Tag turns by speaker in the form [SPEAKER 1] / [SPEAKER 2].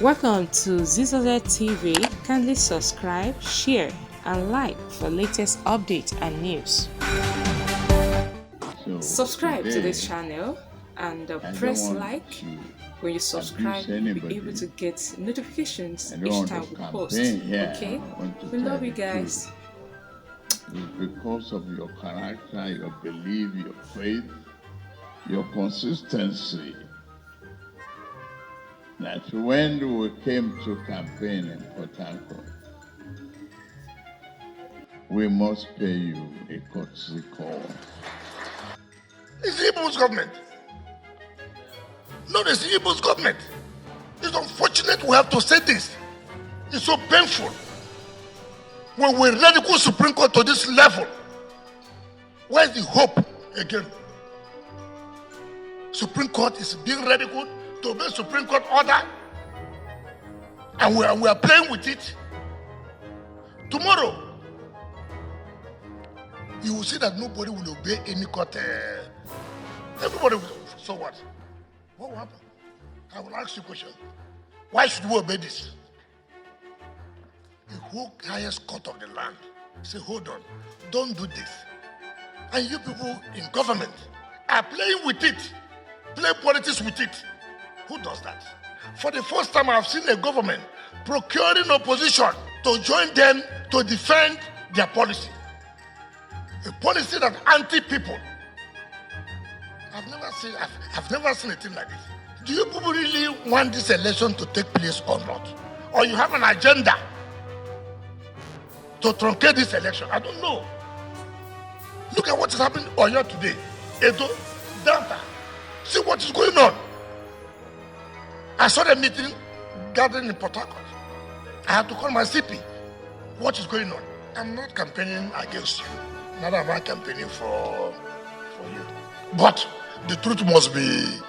[SPEAKER 1] Welcome to Zisodel TV. Kindly subscribe, share, and like for latest updates and news. Subscribe to this channel and press like. When you subscribe, you'll be able to get notifications each time we post. Okay? We love you guys.
[SPEAKER 2] It's because of your character, your belief, your faith, your consistency, that when we came to campaign in Port Harcourt, we must pay you a courtesy call.
[SPEAKER 3] It's the Igbo's government. No, it's the Igbo's government. It's unfortunate we have to say this. It's so painful. When we ridicule Supreme Court to this level, where's the hope again? Supreme Court is being ridiculed to obey Supreme Court order, and we are playing with it. Tomorrow, you will see that nobody will obey any court. Everybody will. So what? What will happen? I will ask you a question. Why should we obey this? The whole highest court of the land say, hold on, don't do this. And you people in government are playing with it, play politics with it. Who does that? For the first time, I've seen a government procuring opposition to join them to defend their policy. A policy that anti-people. I've never seen a thing like this. Do you people really want this election to take place or not? Or you have an agenda to truncate this election? I don't know. Look at what is happening on Oyo today. Edo, Delta. See what is going on. I saw the meeting gathering in Port Harcourt. I had to call my CP. What is going on? I'm not campaigning against you. Neither am I campaigning for you. But the truth must be